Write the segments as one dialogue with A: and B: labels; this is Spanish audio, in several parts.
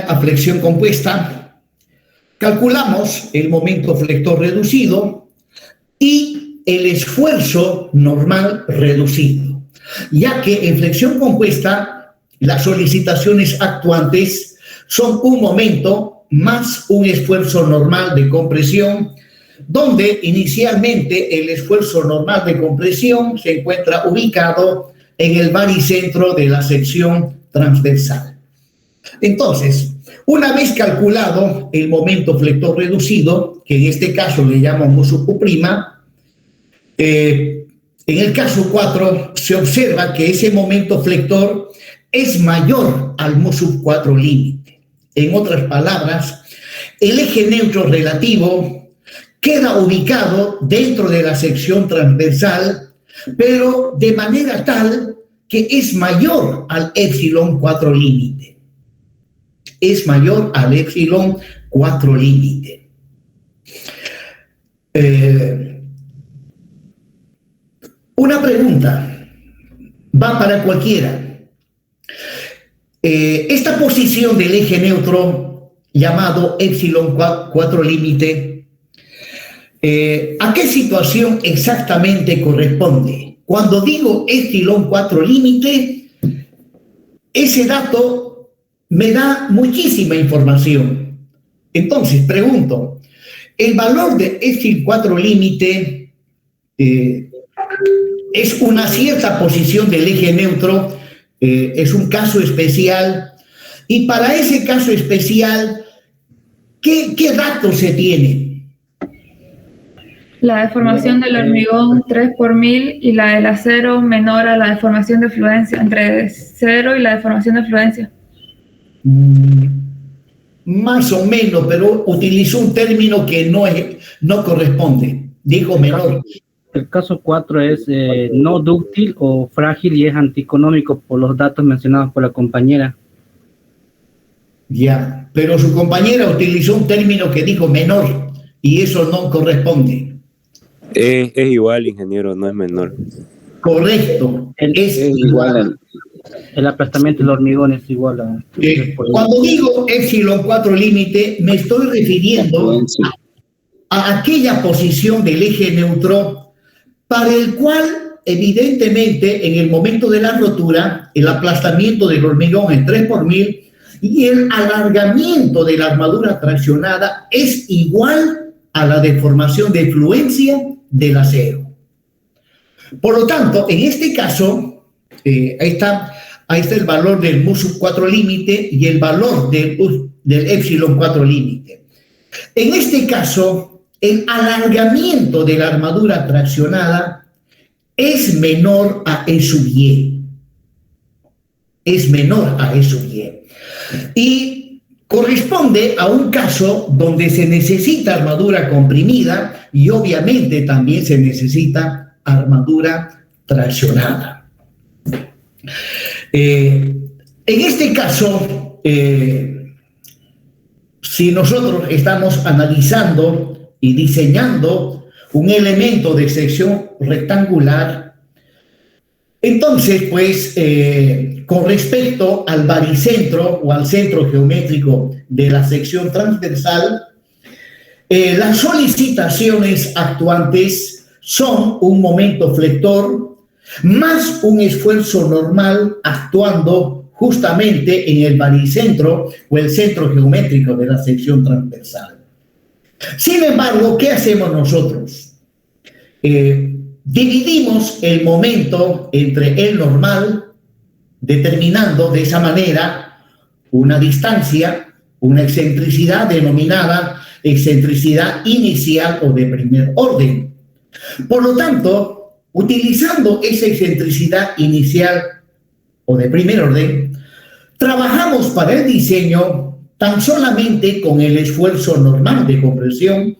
A: a flexión compuesta, calculamos el momento flector reducido y el esfuerzo normal reducido, ya que en flexión compuesta las solicitaciones actuantes son un momento más un esfuerzo normal de compresión, donde inicialmente el esfuerzo normal de compresión se encuentra ubicado en el baricentro de la sección transversal. Entonces, una vez calculado el momento flector reducido, que en este caso le llamamos U', en el caso 4 se observa que ese momento flector es mayor al mu⁴ límite. En otras palabras, el eje neutro relativo queda ubicado dentro de la sección transversal, pero de manera tal que es mayor al epsilon⁴ límite. Es mayor al epsilon⁴ límite. Una pregunta, va para cualquiera. Esta posición del eje neutro llamado epsilon⁴ límite, ¿a qué situación exactamente corresponde? Cuando digo epsilon⁴ límite, ese dato me da muchísima información. Entonces, pregunto, ¿el valor de epsilon⁴ límite es una cierta posición del eje neutro? ¿Es un caso especial? Y para ese caso especial, ¿qué datos se tienen?
B: La deformación del hormigón 3 por 1000 y la del acero menor a la deformación de fluencia, entre 0 y la deformación de fluencia.
A: Más o menos, pero utilizó un término que no corresponde. Dijo menor.
C: El caso 4 es no dúctil o frágil y es antieconómico por los datos mencionados por la compañera.
A: Ya, pero su compañera utilizó un término que dijo menor y eso no corresponde.
D: Es igual, ingeniero, no es menor.
A: Correcto. Es igual.
C: El aplastamiento del hormigón es igual a...
A: Cuando digo epsilon⁴ límite, me estoy refiriendo a aquella posición del eje neutro para el cual, evidentemente, en el momento de la rotura, el aplastamiento del hormigón en 3 por 1000 y el alargamiento de la armadura traccionada es igual a la deformación de fluencia del acero. Por lo tanto, en este caso, ahí está el valor del mu⁴ límite y el valor del epsilon⁴ límite. En este caso, el alargamiento de la armadura traccionada es menor a E sub y. Es menor a E sub y. Y corresponde a un caso donde se necesita armadura comprimida y obviamente también se necesita armadura traccionada. En este caso, si nosotros estamos analizando y diseñando un elemento de sección rectangular, entonces, pues, con respecto al baricentro o al centro geométrico de la sección transversal, las solicitaciones actuantes son un momento flector más un esfuerzo normal actuando justamente en el baricentro o el centro geométrico de la sección transversal. Sin embargo, ¿qué hacemos nosotros? Dividimos el momento entre el normal, determinando de esa manera una distancia, una excentricidad denominada excentricidad inicial o de primer orden. Por lo tanto, utilizando esa excentricidad inicial o de primer orden, trabajamos para el diseño tan solamente con el esfuerzo normal de compresión,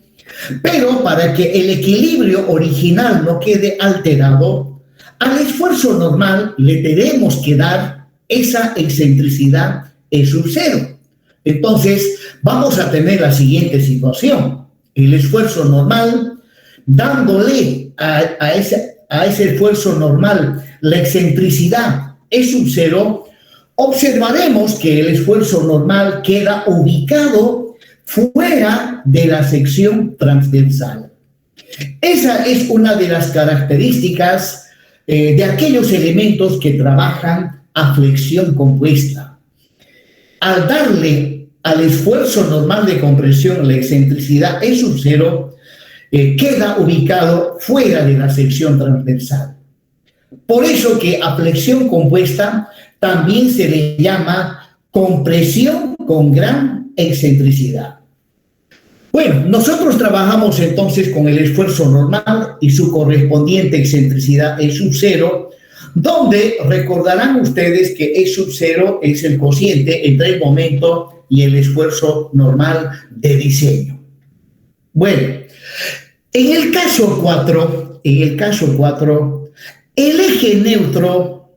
A: pero para que el equilibrio original no quede alterado, al esfuerzo normal le tenemos que dar esa excentricidad E sub 0. Entonces, vamos a tener la siguiente situación. El esfuerzo normal, dándole a ese esfuerzo normal la excentricidad E sub 0, observaremos que el esfuerzo normal queda ubicado fuera de la sección transversal. Esa es una de las características de aquellos elementos que trabajan a flexión compuesta. Al darle al esfuerzo normal de compresión la excentricidad E sub 0, queda ubicado fuera de la sección transversal. Por eso que a flexión compuesta también se le llama compresión con gran excentricidad. Bueno, nosotros trabajamos entonces con el esfuerzo normal y su correspondiente excentricidad E sub 0, donde recordarán ustedes que E sub 0 es el cociente entre el momento y el esfuerzo normal de diseño. Bueno, en el caso 4, el eje neutro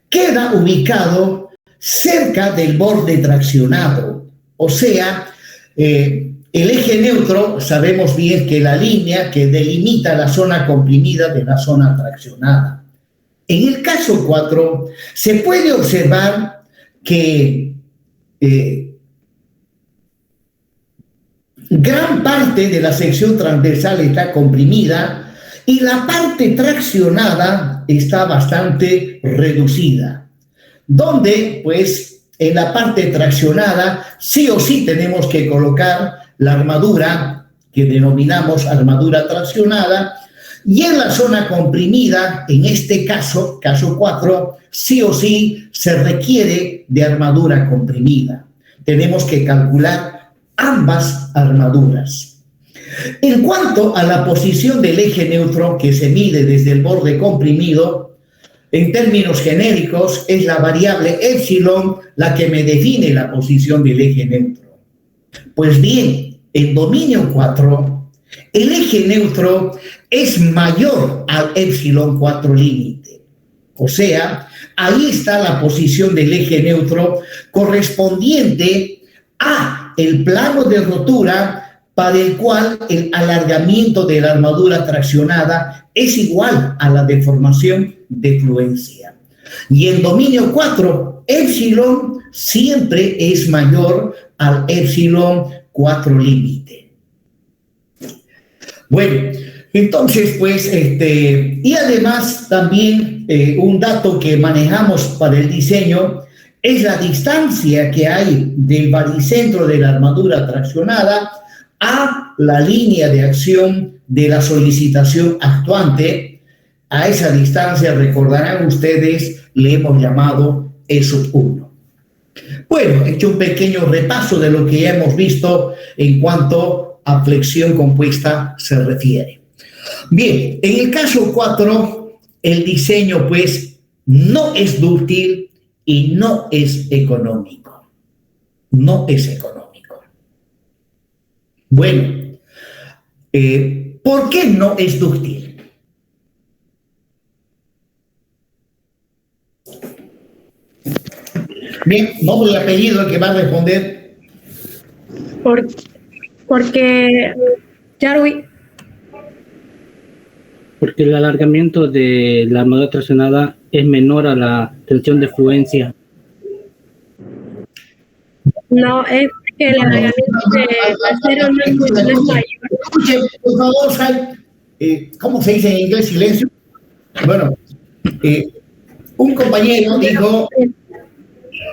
A: queda ubicado cerca del borde traccionado, o sea, el eje neutro, sabemos bien que la línea que delimita la zona comprimida de la zona traccionada. En el caso 4, se puede observar que gran parte de la sección transversal está comprimida y la parte traccionada está bastante reducida, donde pues en la parte traccionada sí o sí tenemos que colocar la armadura que denominamos armadura traccionada, y en la zona comprimida, en este caso 4, sí o sí se requiere de armadura comprimida. Tenemos que calcular ambas armaduras. En cuanto a la posición del eje neutro que se mide desde el borde comprimido, en términos genéricos, es la variable epsilon la que me define la posición del eje neutro. Pues bien, en dominio 4, el eje neutro es mayor al epsilon 4 límite. O sea, ahí está la posición del eje neutro correspondiente a el plano de rotura para el cual el alargamiento de la armadura traccionada es igual a la deformación de fluencia. Y en dominio 4, epsilon siempre es mayor al epsilon 4 límite. Bueno, entonces pues, y además también un dato que manejamos para el diseño es la distancia que hay del baricentro de la armadura traccionada a la línea de acción de la solicitación actuante. A esa distancia, recordarán ustedes, le hemos llamado E sub 1. Bueno, he hecho un pequeño repaso de lo que ya hemos visto en cuanto a flexión compuesta se refiere. Bien, en el caso 4, el diseño pues no es dúctil y no es económico. No es económico. Bueno, ¿por qué no es dúctil? Bien, nombre y apellido el que va a responder.
E: Porque Jarwi.
C: Porque el alargamiento de la armadura traccionada es menor a la tensión de fluencia.
E: No, es que el alargamiento de acero no es mayor.
A: Escuche, por favor, ¿cómo se dice en inglés silencio? Bueno, un compañero dijo,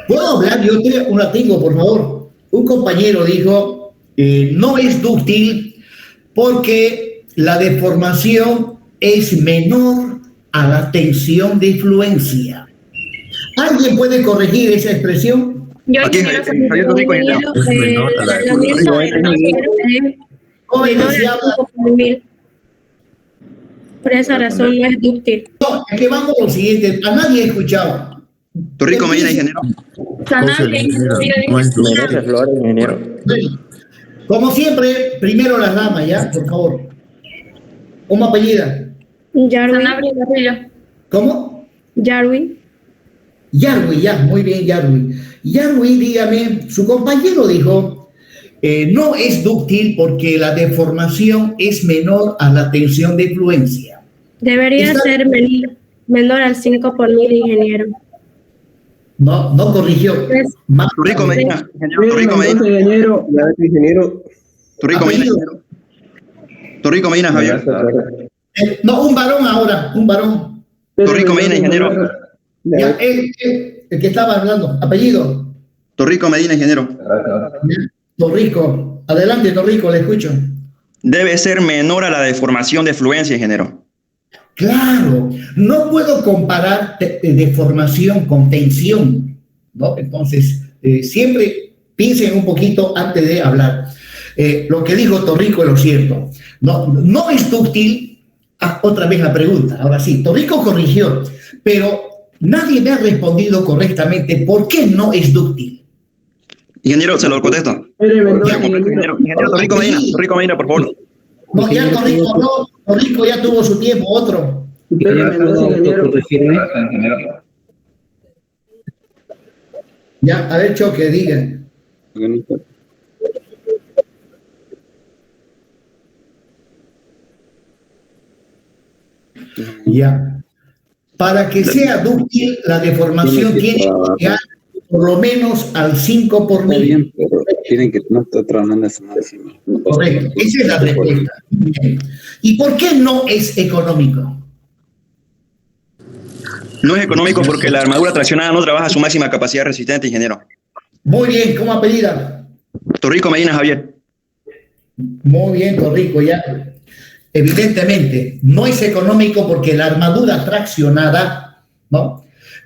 A: ¿puedo hablar? Yo una tengo, por favor. Un compañero dijo, no es dúctil porque la deformación es menor a la tensión de fluencia. ¿Alguien puede corregir esa expresión?
E: Yo ingeniero por esa razón no es dúctil.
A: No, es que vamos a lo siguiente. A nadie he escuchado.
F: Torrico Medina, ingeniero.
A: Como siempre, primero las damas, ¿ya? Por favor. ¿Cómo apellida?
E: Jarwi.
A: ¿Cómo?
E: Jarwi,
A: ya, muy bien, Jarwi. Jarwi, dígame, su compañero dijo, no es dúctil porque la deformación es menor a la tensión de fluencia.
E: debería ser menor al 5 por mil, ingeniero.
A: No corrigió.
F: Turrico Medina, ingeniero. Turrico Medina, Javier.
A: No, un varón ahora, un varón.
F: Turrico Medina, ingeniero.
A: Ya, el que estaba hablando, apellido.
F: Turrico Medina, ingeniero.
A: Torrico, adelante Torrico, le escucho.
F: Debe ser menor a la deformación de fluencia, ingeniero.
A: Claro, no puedo comparar deformación con tensión, ¿no? Entonces, siempre piensen un poquito antes de hablar. Lo que dijo Torrico es lo cierto. No es dúctil. Otra vez la pregunta. Ahora sí, Torrico corrigió, pero nadie me ha respondido correctamente por qué no es dúctil.
F: Ingeniero, se lo contesto. Ingeniero Torrico Medina, por favor.
A: No, ya Torrico ya tuvo su tiempo, otro. Ya, a ver, Choque, digan. Ya. Para que sea dúctil, la deformación tiene que llegar por lo menos al 5 por mil.
D: Bien, pero tienen que no estar trabajando esa máxima.
A: Correcto, esa es la respuesta. ¿Y por qué no es económico?
F: No es económico porque la armadura traccionada no trabaja a su máxima capacidad resistente, ingeniero.
A: Muy bien, ¿cómo apellida?
F: Torrico Medina, Javier.
A: Muy bien, Torrico, ya. Evidentemente, no es económico porque la armadura traccionada,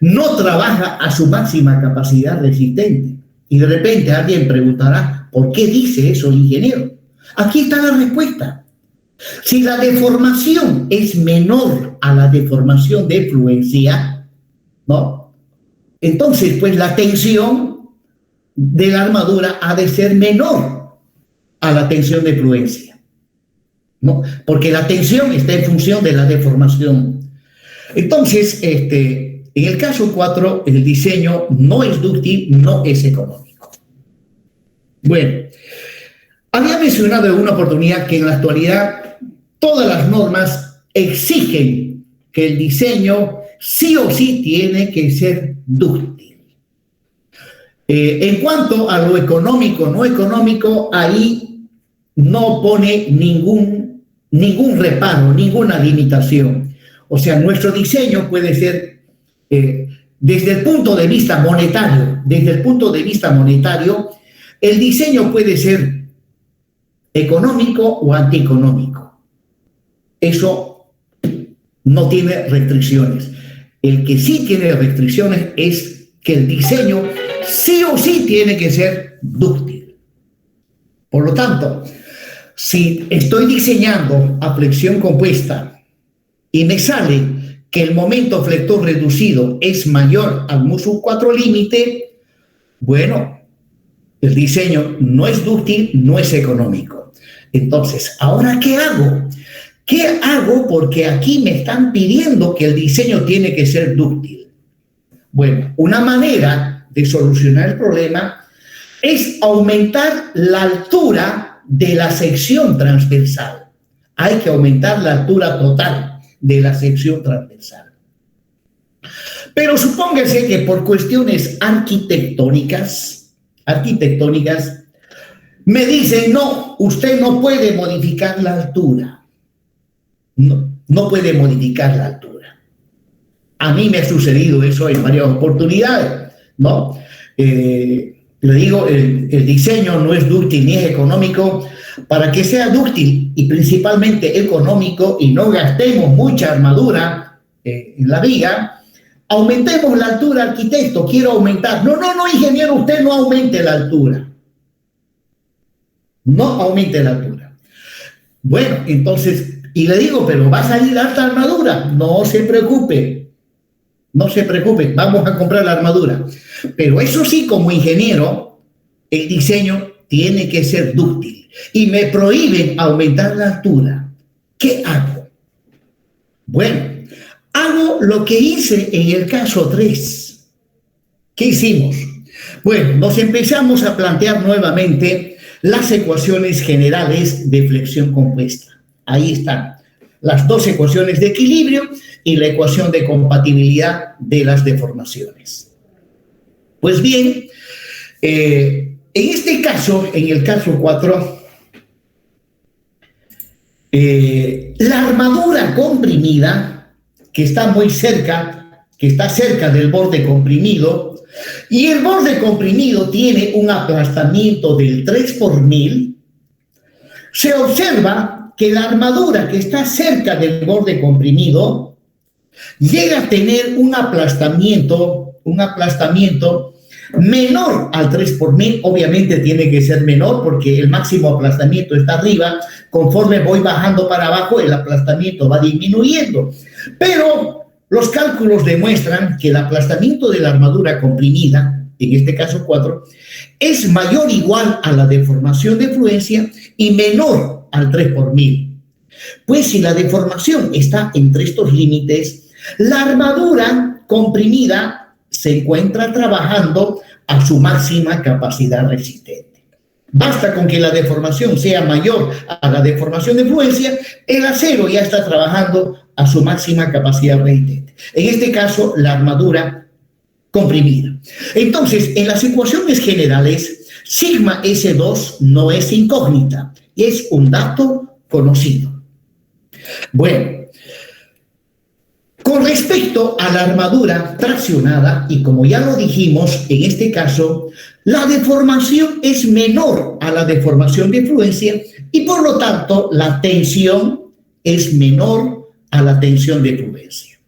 A: no trabaja a su máxima capacidad resistente. Y de repente alguien preguntará, ¿por qué dice eso el ingeniero? Aquí está la respuesta. Si la deformación es menor a la deformación de fluencia, entonces, pues la tensión de la armadura ha de ser menor a la tensión de fluencia, porque la tensión está en función de la deformación. Entonces, en el caso 4, el diseño no es dúctil, no es económico. Bueno, había mencionado en una oportunidad que en la actualidad todas las normas exigen que el diseño sí o sí tiene que ser dúctil. En cuanto a lo económico, no económico, ahí no pone ningún reparo, ninguna limitación. O sea, nuestro diseño puede ser, desde el punto de vista monetario, el diseño puede ser económico o antieconómico. Eso no tiene restricciones. El que sí tiene restricciones es que el diseño sí o sí tiene que ser dúctil. Por lo tanto, si estoy diseñando a flexión compuesta y me sale que el momento flector reducido es mayor al mu 4 límite, bueno, el diseño no es dúctil, no es económico. Entonces, ¿ahora qué hago? ¿Qué hago? Porque aquí me están pidiendo que el diseño tiene que ser dúctil. Bueno, una manera de solucionar el problema es aumentar la altura de la sección transversal. Hay que aumentar la altura total de la sección transversal. Pero supóngase que por cuestiones arquitectónicas, me dicen, no, usted no puede modificar la altura. No puede modificar la altura. A mí me ha sucedido eso en varias oportunidades, ¿no? Le digo, el diseño no es dúctil ni es económico. Para que sea dúctil y principalmente económico y no gastemos mucha armadura en la viga, aumentemos la altura, arquitecto, quiero aumentar. No, ingeniero, usted no aumente la altura. No aumente la altura. Bueno, entonces, y le digo, pero va a salir alta armadura. No se preocupe, vamos a comprar la armadura. Pero eso sí, como ingeniero, el diseño tiene que ser dúctil y me prohíben aumentar la altura. ¿Qué hago? Bueno, hago lo que hice en el caso 3. ¿Qué hicimos? Bueno, nos empezamos a plantear nuevamente las ecuaciones generales de flexión compuesta. Ahí están las dos ecuaciones de equilibrio y la ecuación de compatibilidad de las deformaciones. Pues bien, en este caso, en el caso 4, la armadura comprimida, que está muy cerca, que está cerca del borde comprimido, y el borde comprimido tiene un aplastamiento del 3 por 1000, se observa que la armadura que está cerca del borde comprimido llega a tener un aplastamiento menor al 3 por 1000. Obviamente tiene que ser menor porque el máximo aplastamiento está arriba. Conforme voy bajando para abajo, el aplastamiento va disminuyendo. Pero los cálculos demuestran que el aplastamiento de la armadura comprimida, en este caso 4, es mayor o igual a la deformación de fluencia y menor al 3 por 1000. Pues si la deformación está entre estos límites, la armadura comprimida se encuentra trabajando a su máxima capacidad resistente. Basta con que la deformación sea mayor a la deformación de fluencia, el acero ya está trabajando a su máxima capacidad resistente. En este caso, la armadura comprimida. Entonces, en las ecuaciones generales, sigma S2 no es incógnita, es un dato conocido. Bueno, con respecto a la armadura traccionada, y como ya lo dijimos, en este caso, la deformación es menor a la deformación de fluencia y por lo tanto la tensión es menor a la tensión de fluencia.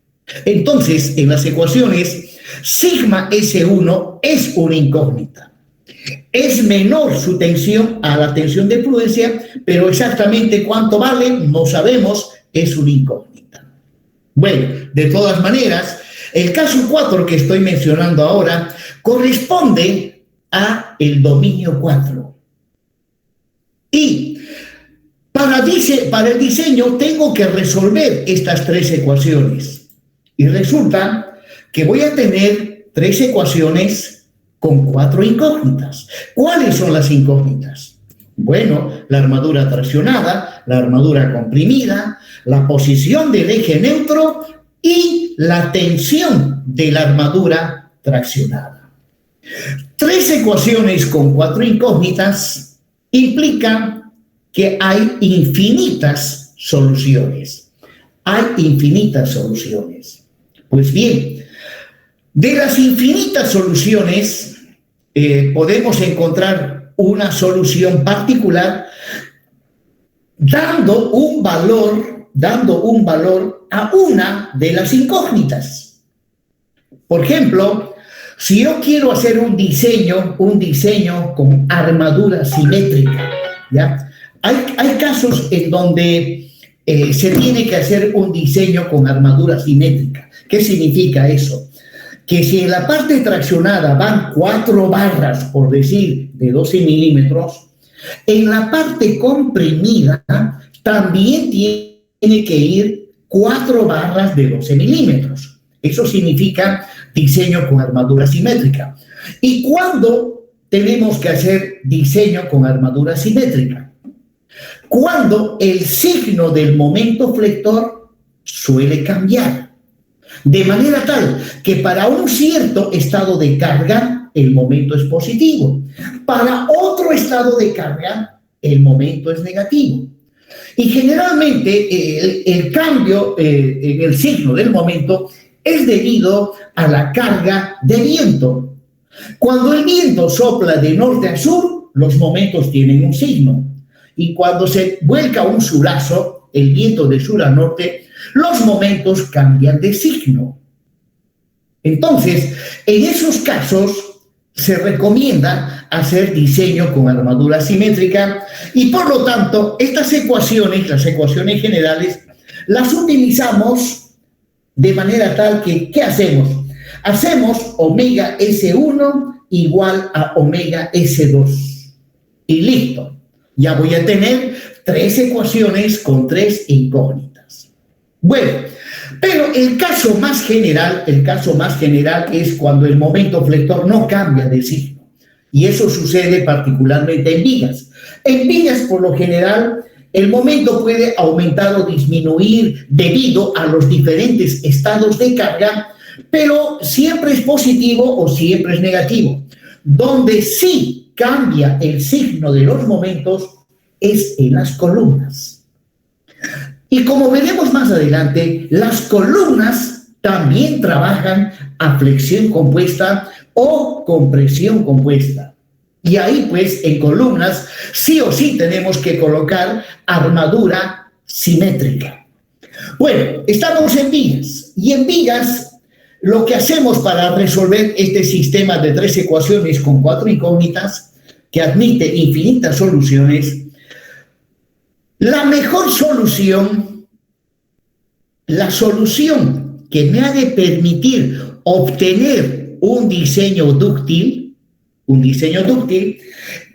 A: Entonces, en las ecuaciones, sigma S1 es una incógnita. Es menor su tensión a la tensión de fluencia, pero exactamente cuánto vale no sabemos, es una incógnita. Bueno, de todas maneras, el caso 4 que estoy mencionando ahora corresponde a el dominio 4. Y para el diseño tengo que resolver estas 3 ecuaciones. Y resulta que voy a tener 3 ecuaciones con 4 incógnitas. ¿Cuáles son las incógnitas? Bueno, la armadura traccionada, la armadura comprimida, la posición del eje neutro y la tensión de la armadura traccionada. 3 ecuaciones con 4 incógnitas implican que hay infinitas soluciones. Hay infinitas soluciones. Pues bien, de las infinitas soluciones podemos encontrar una solución particular dando un valor a una de las incógnitas. Por ejemplo, si yo quiero hacer un diseño con armadura simétrica, ¿ya? Hay casos en donde se tiene que hacer un diseño con armadura simétrica. ¿Qué significa eso? Que si en la parte traccionada van 4 barras, por decir, de 12 milímetros, en la parte comprimida también tiene que ir 4 barras de 12 milímetros. Eso significa diseño con armadura simétrica. ¿Y cuándo tenemos que hacer diseño con armadura simétrica? Cuando el signo del momento flector suele cambiar. De manera tal que para un cierto estado de carga el momento es positivo. Para otro estado de carga el momento es negativo. Y generalmente el cambio en el signo del momento es debido a la carga de viento. Cuando el viento sopla de norte a sur, los momentos tienen un signo. Y cuando se vuelca un surazo, el viento de sur a norte, los momentos cambian de signo. Entonces, en esos casos se recomienda hacer diseño con armadura simétrica y por lo tanto estas ecuaciones, las ecuaciones generales, las utilizamos de manera tal que, ¿qué hacemos? Hacemos omega S1 igual a omega S2 y listo. Ya voy a tener 3 ecuaciones con 3 incógnitas. Bueno, pero el caso más general es cuando el momento flector no cambia de signo. Y eso sucede particularmente en vigas. En vigas, por lo general, el momento puede aumentar o disminuir debido a los diferentes estados de carga, pero siempre es positivo o siempre es negativo. Donde sí cambia el signo de los momentos es en las columnas. Y como veremos más adelante, las columnas también trabajan a flexión compuesta o compresión compuesta. Y ahí, pues, en columnas, sí o sí tenemos que colocar armadura simétrica. Bueno, estamos en vigas. Y en vigas, lo que hacemos para resolver este sistema de 3 ecuaciones con 4 incógnitas, que admite infinitas soluciones, la mejor solución, la solución que me ha de permitir obtener un diseño dúctil,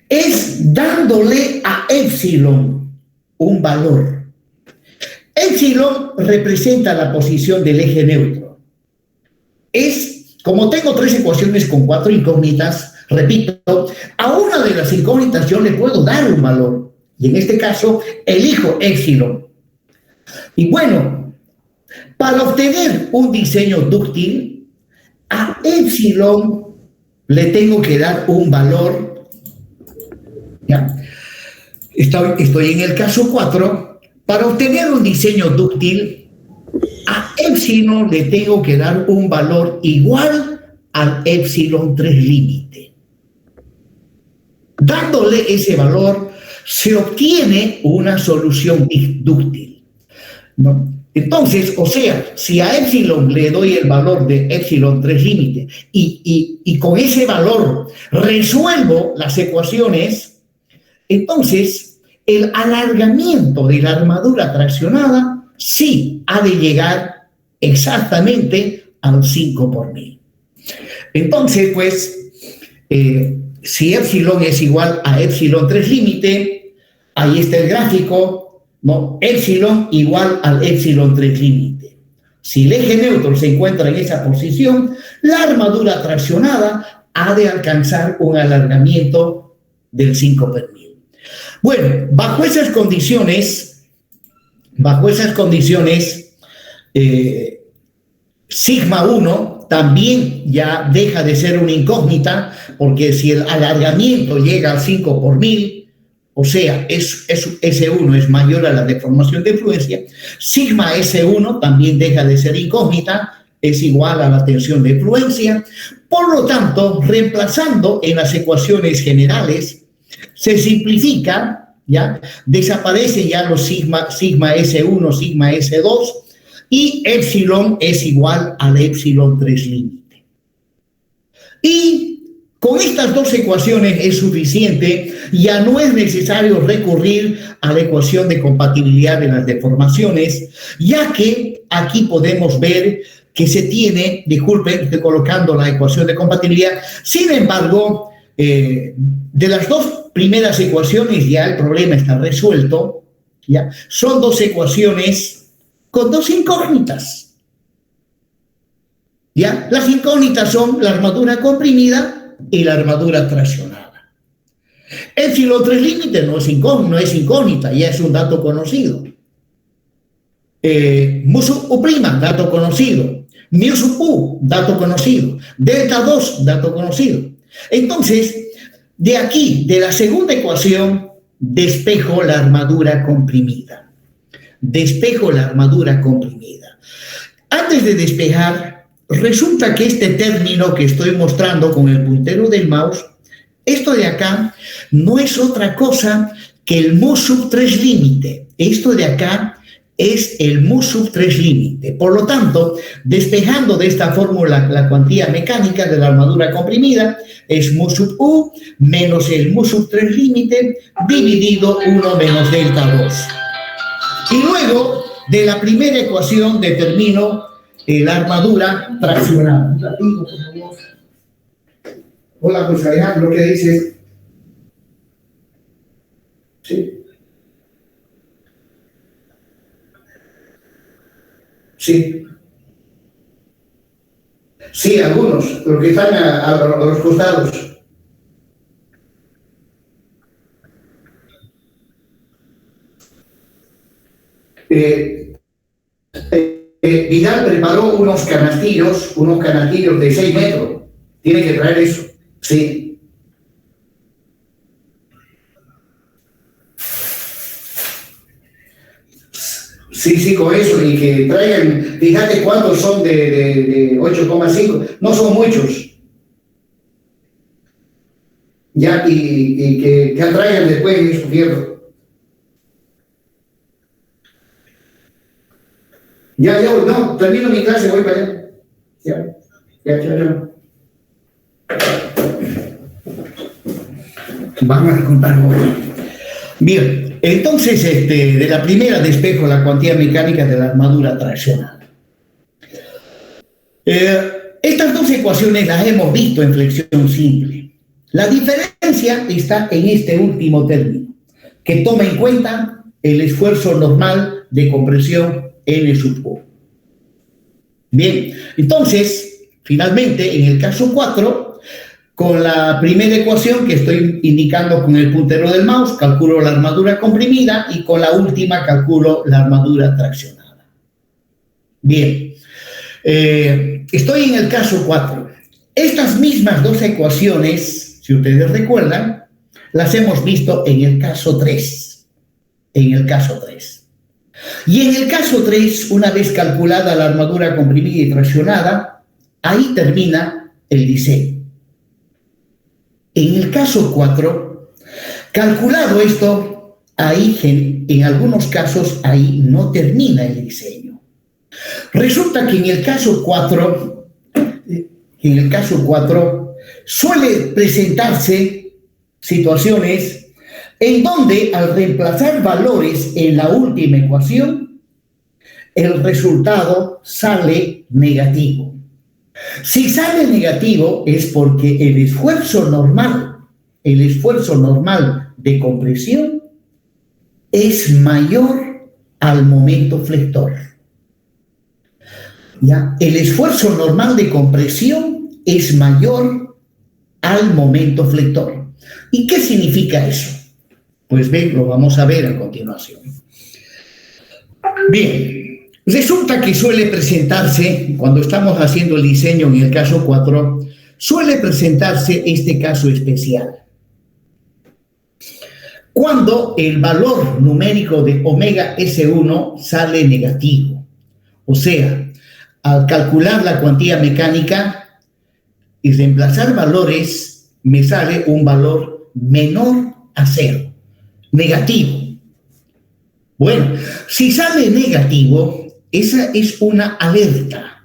A: es dándole a épsilon un valor. Épsilon representa la posición del eje neutro. Como tengo 3 ecuaciones con 4 incógnitas, repito, a una de las incógnitas yo le puedo dar un valor. Y en este caso, elijo épsilon. Y bueno, para obtener un diseño dúctil, a épsilon le tengo que dar un valor. ¿Ya? Estoy en el caso 4. Para obtener un diseño dúctil, a épsilon le tengo que dar un valor igual al épsilon 3 límite. Dándole ese valor, se obtiene una solución dúctil, ¿no? Entonces, o sea, si a épsilon le doy el valor de épsilon 3 límite y con ese valor resuelvo las ecuaciones, entonces el alargamiento de la armadura traccionada sí ha de llegar exactamente al 5 por 1000. Entonces, pues, si épsilon es igual a épsilon 3 límite, ahí está el gráfico, ¿no? Épsilon igual al épsilon 3 límite. Si el eje neutro se encuentra en esa posición, la armadura traccionada ha de alcanzar un alargamiento del 5 por 1000. Bueno, bajo esas condiciones, sigma 1 también ya deja de ser una incógnita, porque si el alargamiento llega al 5 por 1000, o sea, S1 es mayor a la deformación de fluencia, sigma S1 también deja de ser incógnita, es igual a la tensión de fluencia. Por lo tanto, reemplazando en las ecuaciones generales, se simplifica, ¿ya? Desaparecen ya los sigma S1, sigma S2, y épsilon es igual al épsilon 3 límite. Y con estas 2 ecuaciones es suficiente, ya no es necesario recurrir a la ecuación de compatibilidad de las deformaciones, ya que aquí podemos ver que se tiene, disculpen, estoy colocando la ecuación de compatibilidad, sin embargo, de las 2 primeras ecuaciones ya el problema está resuelto, ¿ya? Son 2 ecuaciones con 2 incógnitas, ¿ya? Las incógnitas son la armadura comprimida y la armadura traccionada. Épsilon 3 límite no es incógnita, ya es un dato conocido. Mu sub U', dato conocido. Mu sub U, dato conocido. Delta 2, dato conocido. Entonces, de aquí, de la segunda ecuación, despejo la armadura comprimida. Antes de despejar, resulta que este término que estoy mostrando con el puntero del mouse, esto de acá no es otra cosa que el mu sub 3 límite. Esto de acá es el mu sub 3 límite. Por lo tanto, despejando de esta fórmula la cuantía mecánica de la armadura comprimida, es mu sub U menos el mu sub 3 límite dividido 1 menos delta 2. Y luego, de la primera ecuación determino la armadura traccionada. Hola, José Alejandro, ¿qué dices? Sí. Sí. Sí, algunos, los que están a los costados. Vidal preparó unos canastillos de 6 metros. Tiene que traer eso. Sí. Sí, con eso. Y que traigan, fíjate cuántos son de 8,5. No son muchos. Ya, y que traigan después esos fierros. Ya, no, termino mi clase, voy para allá. Ya. Vamos a contar. Bien, entonces, de la primera despejo la cuantía mecánica de la armadura traccionada. Estas dos ecuaciones las hemos visto en flexión simple. La diferencia está en este último término, que toma en cuenta el esfuerzo normal de compresión N sub O. Bien, entonces, finalmente, en el caso 4, con la primera ecuación que estoy indicando con el puntero del mouse, calculo la armadura comprimida y con la última calculo la armadura traccionada. Bien, estoy en el caso 4. Estas mismas dos ecuaciones, si ustedes recuerdan, las hemos visto en el caso 3. Y en el caso 3, una vez calculada la armadura comprimida y traccionada, ahí termina el diseño. En el caso 4, calculado esto, ahí en algunos casos ahí no termina el diseño. Resulta que en el caso 4 suele presentarse situaciones en donde al reemplazar valores en la última ecuación, el resultado sale negativo. Si sale negativo es porque el esfuerzo normal de compresión es mayor al momento flector. ¿Ya? El esfuerzo normal de compresión es mayor al momento flector. ¿Y qué significa eso? Pues bien, lo vamos a ver a continuación. Bien, resulta que suele presentarse, cuando estamos haciendo el diseño en el caso 4, suele presentarse este caso especial. Cuando el valor numérico de omega S1 sale negativo. O sea, al calcular la cuantía mecánica y reemplazar valores, me sale un valor menor a 0. Negativo. Bueno, si sale negativo, esa es una alerta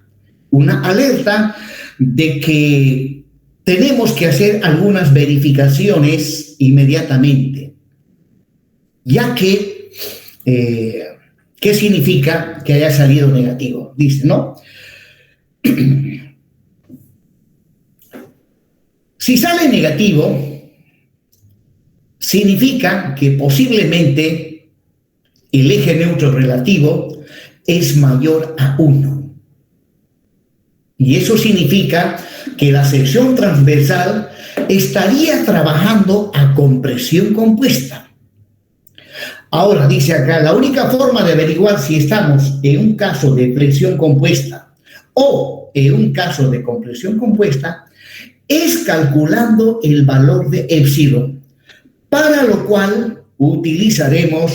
A: de que tenemos que hacer algunas verificaciones inmediatamente, ya que, ¿qué significa que haya salido negativo? Dice, ¿no? Si sale negativo, significa que posiblemente el eje neutro relativo es mayor a 1. Y eso significa que la sección transversal estaría trabajando a compresión compuesta. Ahora, dice acá, la única forma de averiguar si estamos en un caso de flexión compuesta o en un caso de compresión compuesta es calculando el valor de epsilon, para lo cual utilizaremos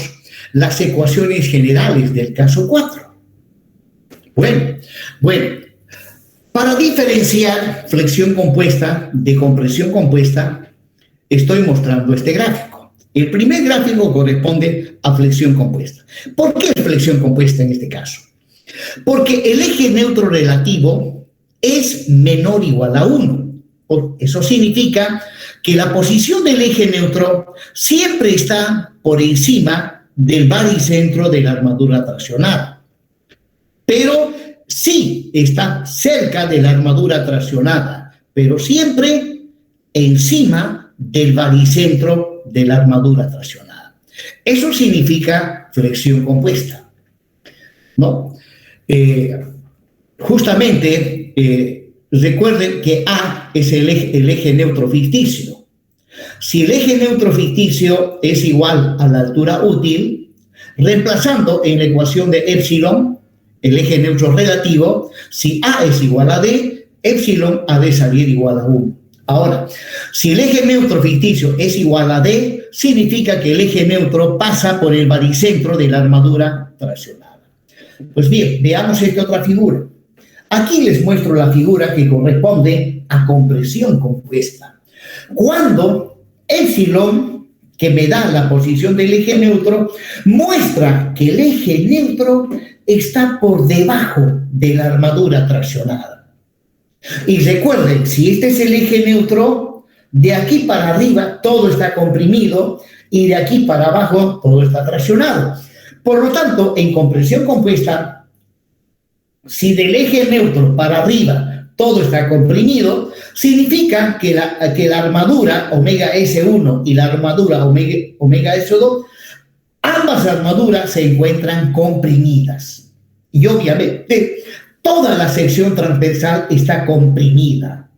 A: las ecuaciones generales del caso 4. Bueno, para diferenciar flexión compuesta de compresión compuesta, estoy mostrando este gráfico. El primer gráfico corresponde a flexión compuesta. ¿Por qué es flexión compuesta en este caso? Porque el eje neutro relativo es menor o igual a 1. Eso significa que la posición del eje neutro siempre está por encima del baricentro de la armadura traccionada, pero sí está cerca de la armadura traccionada, pero siempre encima del baricentro de la armadura traccionada. Eso significa flexión compuesta, ¿no? Recuerden que A es el eje neutro ficticio. Si el eje neutro ficticio es igual a la altura útil, reemplazando en la ecuación de epsilon, el eje neutro relativo, si A es igual a D, epsilon ha de salir igual a 1. Ahora, si el eje neutro ficticio es igual a D, significa que el eje neutro pasa por el baricentro de la armadura traccionada. Pues bien, veamos esta otra figura. Aquí les muestro la figura que corresponde a compresión compuesta. Cuando epsilon, que me da la posición del eje neutro, muestra que el eje neutro está por debajo de la armadura traccionada. Y recuerden, si este es el eje neutro, de aquí para arriba todo está comprimido y de aquí para abajo todo está traccionado. Por lo tanto, en compresión compuesta, si del eje neutro para arriba todo está comprimido, significa que la armadura omega S1 y la armadura omega S2, ambas armaduras se encuentran comprimidas. Y obviamente, toda la sección transversal está comprimida.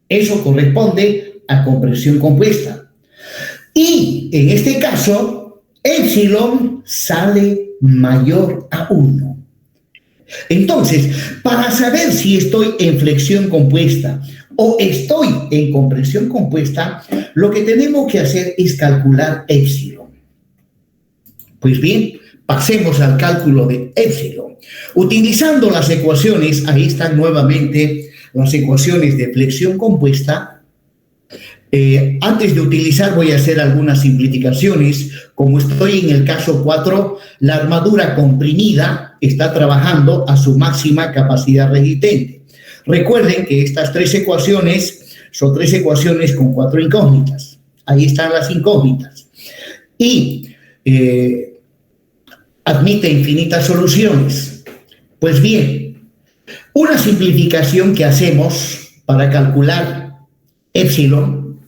A: Eso corresponde a compresión compuesta. Y en este caso, epsilon sale mayor a 1. Entonces, para saber si estoy en flexión compuesta o estoy en compresión compuesta, lo que tenemos que hacer es calcular epsilon. Pues bien, pasemos al cálculo de epsilon. Utilizando las ecuaciones, ahí están nuevamente las ecuaciones de flexión compuesta. Antes de utilizar voy a hacer algunas simplificaciones. Como estoy en el caso 4, la armadura comprimida está trabajando a su máxima capacidad resistente. Recuerden que estas 3 ecuaciones son 3 ecuaciones con 4 incógnitas. Ahí están las incógnitas. Y admite infinitas soluciones. Pues bien, una simplificación que hacemos para calcular epsilon,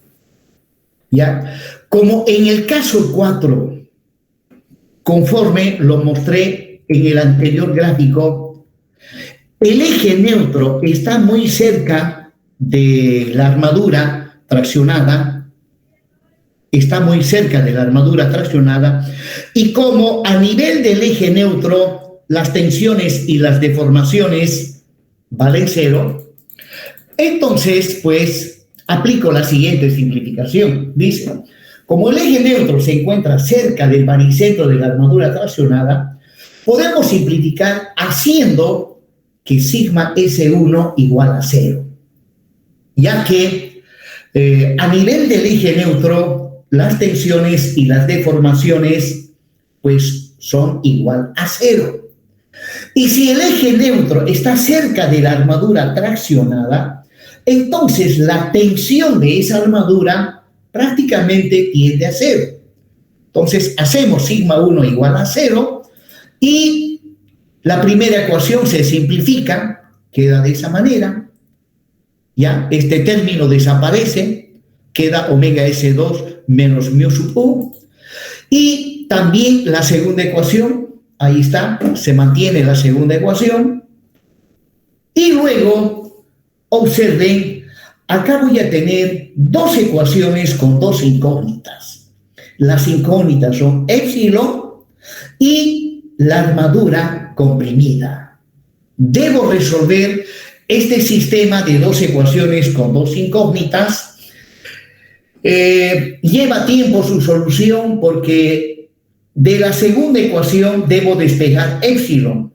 A: ¿ya? Como en el caso 4, conforme lo mostré en el anterior gráfico, el eje neutro está muy cerca de la armadura traccionada, y como a nivel del eje neutro las tensiones y las deformaciones valen 0, entonces pues aplico la siguiente simplificación. Dice, como el eje neutro se encuentra cerca del baricentro de la armadura traccionada, podemos simplificar haciendo que sigma S1 igual a 0, ya que a nivel del eje neutro las tensiones y las deformaciones pues son igual a 0. Y si el eje neutro está cerca de la armadura traccionada, entonces la tensión de esa armadura prácticamente tiende a 0. Entonces hacemos sigma 1 igual a 0 y la primera ecuación se simplifica, queda de esa manera, ya este término desaparece, queda omega S2 menos mu sub u, y también la segunda ecuación, ahí está, se mantiene la segunda ecuación, y luego, observen, acá voy a tener 2 ecuaciones con 2 incógnitas. Las incógnitas son epsilon y la armadura comprimida. Debo resolver este sistema de 2 ecuaciones con 2 incógnitas. Lleva tiempo su solución porque de la segunda ecuación debo despejar epsilon.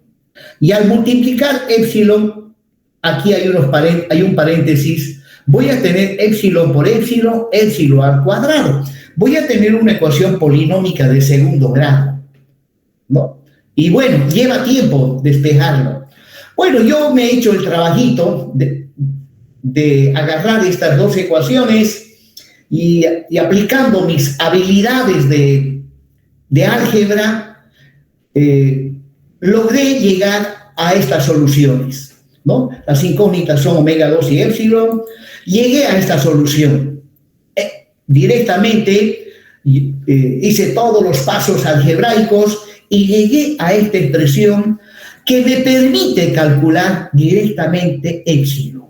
A: Y al multiplicar epsilon, aquí hay un paréntesis, voy a tener epsilon por epsilon, epsilon al cuadrado. Voy a tener una ecuación polinómica de segundo grado, ¿no? Y bueno, lleva tiempo despejarlo. Bueno, yo me he hecho el trabajito de agarrar estas 2 ecuaciones y aplicando mis habilidades de álgebra, logré llegar a estas soluciones, ¿no? Las incógnitas son omega 2 y epsilon. Llegué a esta solución. Directamente hice todos los pasos algebraicos y llegué a esta expresión que me permite calcular directamente epsilon.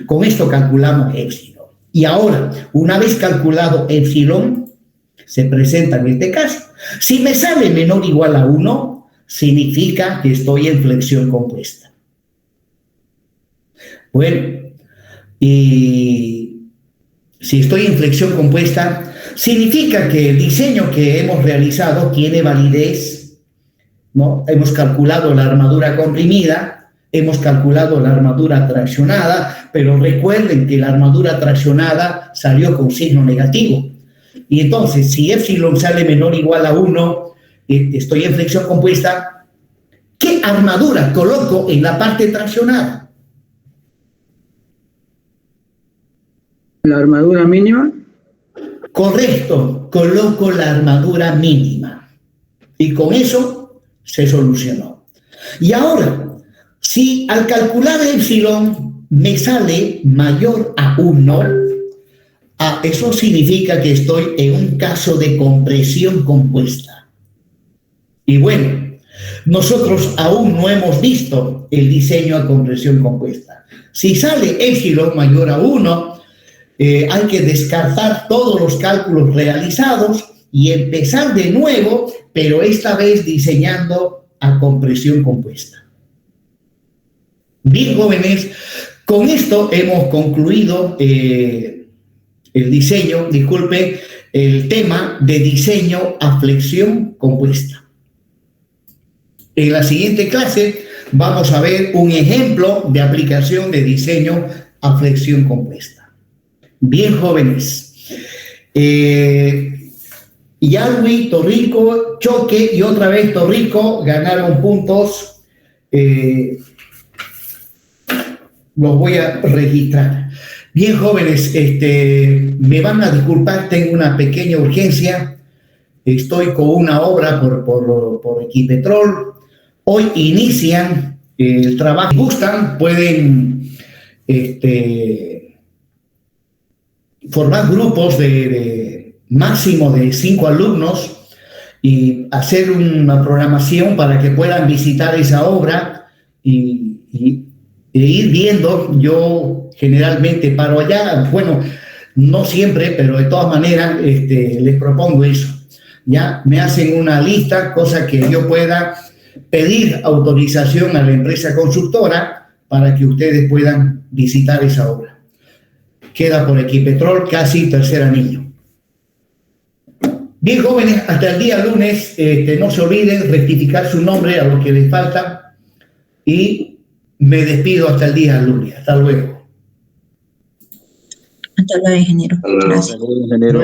A: Con esto calculamos epsilon. Y ahora, una vez calculado epsilon, se presenta en este caso. Si me sale menor o igual a 1, significa que estoy en flexión compuesta. Bueno, y si estoy en flexión compuesta, significa que el diseño que hemos realizado tiene validez, ¿no? Hemos calculado la armadura comprimida, hemos calculado la armadura traccionada, pero recuerden que la armadura traccionada salió con signo negativo. Y entonces, si epsilon sale menor o igual a 1, estoy en flexión compuesta, ¿qué armadura coloco en la parte traccionada?
G: ¿La armadura mínima?
A: Correcto, coloco la armadura mínima. Y con eso se solucionó. Y ahora, si al calcular epsilon me sale mayor a 1, eso significa que estoy en un caso de compresión compuesta. Y bueno, nosotros aún no hemos visto el diseño a compresión compuesta. Si sale epsilon mayor a 1, hay que descartar todos los cálculos realizados y empezar de nuevo, pero esta vez diseñando a compresión compuesta. Bien, jóvenes, con esto hemos concluido el tema de diseño a flexión compuesta. En la siguiente clase vamos a ver un ejemplo de aplicación de diseño a flexión compuesta. Bien, jóvenes. Yarwi, Torrico, Choque y otra vez Torrico ganaron puntos. Los voy a registrar. Bien, jóvenes, me van a disculpar, tengo una pequeña urgencia. Estoy con una obra por Equipetrol. Hoy inician el trabajo. Si gustan, pueden formar grupos de máximo de 5 alumnos y hacer una programación para que puedan visitar esa obra e ir viendo. Yo generalmente paro allá, bueno, no siempre, pero de todas maneras les propongo eso. Ya me hacen una lista, cosa que yo pueda pedir autorización a la empresa constructora para que ustedes puedan visitar esa obra. Queda por Equipetrol, casi tercer anillo. Bien, jóvenes, hasta el día lunes, no se olviden rectificar su nombre a lo que les falta y me despido hasta el día lunes. Hasta luego.
H: Hasta luego, ingeniero. Gracias.
D: Hasta luego, ingeniero.